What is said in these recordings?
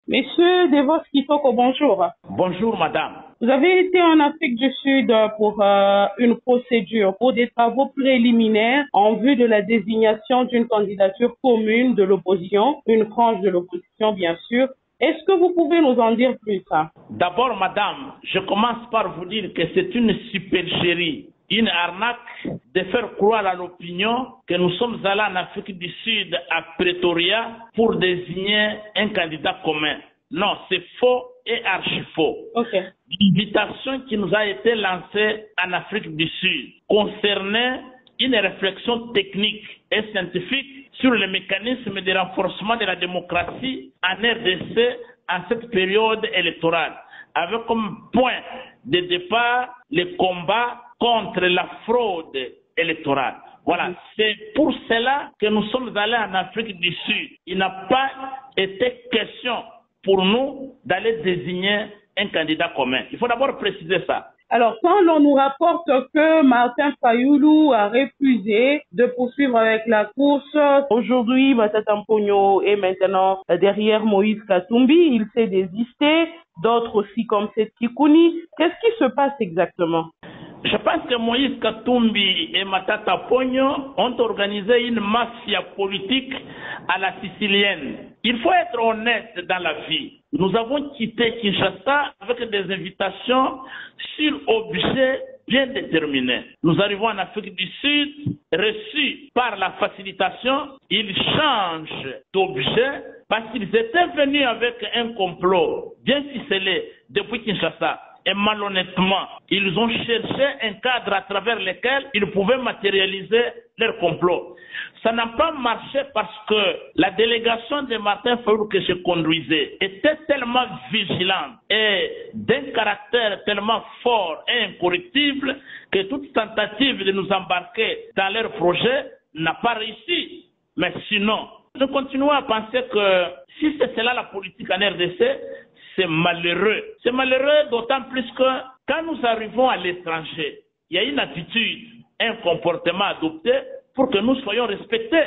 Monsieur Devos Kitoko, bonjour. Bonjour, madame. Vous avez été en Afrique du Sud pour une procédure pour des travaux préliminaires en vue de la désignation d'une candidature commune de l'opposition, une tranche de l'opposition bien sûr. Est-ce que vous pouvez nous en dire plus? D'abord, madame, je commence par vous dire que c'est une supercherie, une arnaque de faire croire à l'opinion que nous sommes allés en Afrique du Sud à Pretoria pour désigner un candidat commun. Non, c'est faux et archi faux. Okay. L'invitation qui nous a été lancée en Afrique du Sud concernait une réflexion technique et scientifique sur le mécanisme de renforcement de la démocratie en RDC en cette période électorale, avec comme point de départ les combats contre la fraude électorale. Voilà, c'est pour cela que nous sommes allés en Afrique du Sud. Il n'a pas été question pour nous d'aller désigner un candidat commun. Il faut d'abord préciser ça. Alors, quand l'on nous rapporte que Martin Fayulu a refusé de poursuivre avec la course, aujourd'hui, Matata Mpogno est maintenant derrière Moïse Katumbi, il s'est désisté, d'autres aussi comme Seth Kikouni. Qu'est-ce qui se passe exactement? Je pense que Moïse Katumbi et Matata Pogno ont organisé une mafia politique à la sicilienne. Il faut être honnête dans la vie. Nous avons quitté Kinshasa avec des invitations sur objets bien déterminés. Nous arrivons en Afrique du Sud, reçus par la facilitation, ils changent d'objet parce qu'ils étaient venus avec un complot bien ficelé depuis Kinshasa. Et malhonnêtement, ils ont cherché un cadre à travers lequel ils pouvaient matérialiser leur complot. Ça n'a pas marché parce que la délégation de Martin Fayulu que je conduisais était tellement vigilante et d'un caractère tellement fort et incorruptible que toute tentative de nous embarquer dans leur projet n'a pas réussi. Mais sinon, nous continuons à penser que si c'est cela la politique en RDC, c'est malheureux. C'est malheureux d'autant plus que quand nous arrivons à l'étranger, il y a une attitude, un comportement adopté pour que nous soyons respectés.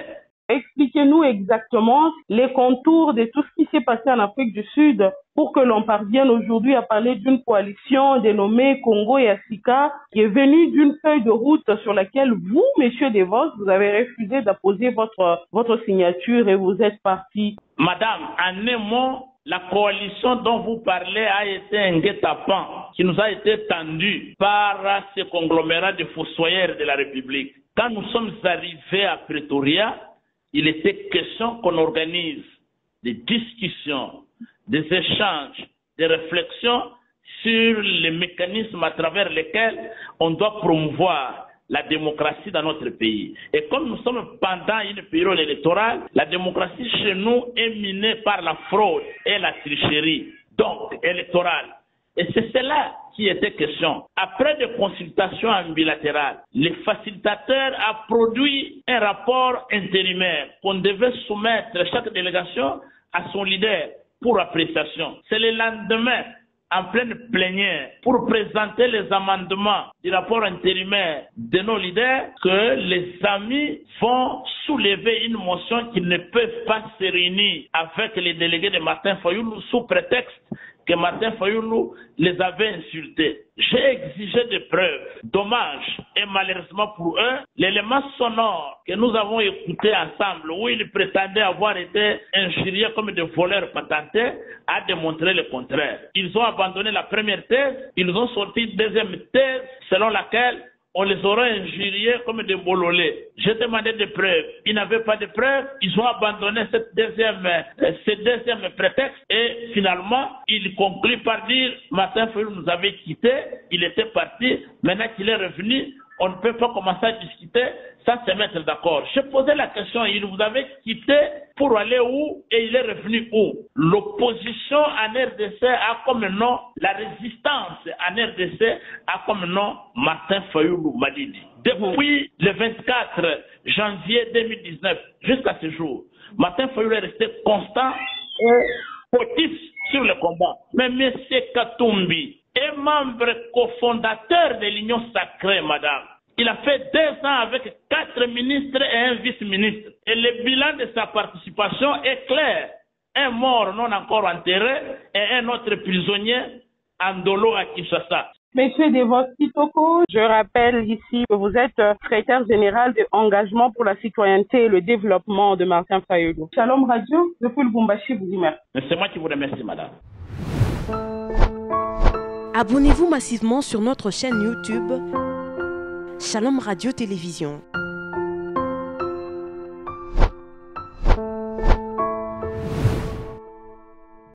Expliquez-nous exactement les contours de tout ce qui s'est passé en Afrique du Sud pour que l'on parvienne aujourd'hui à parler d'une coalition dénommée Congo et Asika qui est venue d'une feuille de route sur laquelle vous, Monsieur Devos, vous avez refusé d'apposer votre signature et vous êtes parti. Madame, en un mot, la coalition dont vous parlez a été un guet-apens qui nous a été tendu par ce conglomérat de fossoyeurs de la République. Quand nous sommes arrivés à Pretoria, il était question qu'on organise des discussions, des échanges, des réflexions sur les mécanismes à travers lesquels on doit promouvoir la démocratie dans notre pays. Et comme nous sommes pendant une période électorale, la démocratie chez nous est minée par la fraude et la tricherie, donc électorale. Et c'est cela qui était question. Après des consultations en bilatéral, les facilitateurs ont produit un rapport intérimaire qu'on devait soumettre chaque délégation à son leader pour appréciation. C'est le lendemain, en pleine plénière, pour présenter les amendements du rapport intérimaire de nos leaders, que les amis vont soulever une motion qu'ils ne peuvent pas se réunir avec les délégués de Martin Fayulu sous prétexte que Martin Fayulu les avait insultés. J'ai exigé des preuves. Dommage et malheureusement pour eux, l'élément sonore que nous avons écouté ensemble, où ils prétendaient avoir été injuriés comme des voleurs patentés, a démontré le contraire. Ils ont abandonné la première thèse, ils ont sorti une deuxième thèse selon laquelle on les aurait injuriés comme des bololés. J'ai demandé des preuves. Ils n'avaient pas de preuves. Ils ont abandonné ce deuxième prétexte et finalement, ils concluent par dire Martin Fayulu nous avait quittés, il était parti, maintenant qu'il est revenu, on ne peut pas commencer à discuter sans se mettre d'accord. Je posais la question, il vous avait quitté pour aller où et il est revenu où? L'opposition en RDC a comme nom, la résistance en RDC a comme nom Martin Fayulu Madidi. Depuis le 24 janvier 2019 jusqu'à ce jour, Martin Fayulu est resté constant et fautif sur le combat. Mais M. Katumbi est membre cofondateur de l'Union sacrée, madame. Il a fait 2 ans avec 4 ministres et un vice-ministre. Et le bilan de sa participation est clair. un mort non encore enterré et un autre prisonnier en dolo à Kinshasa. Monsieur Devos Kitoko, je rappelle ici que vous êtes secrétaire général de Engagement pour la citoyenneté et le développement de Martin Fayulu. Shalom Radio, depuis Lubumbashi, vous dit merci. C'est moi qui vous remercie, madame. Abonnez-vous massivement sur notre chaîne YouTube Shalom Radio Télévision.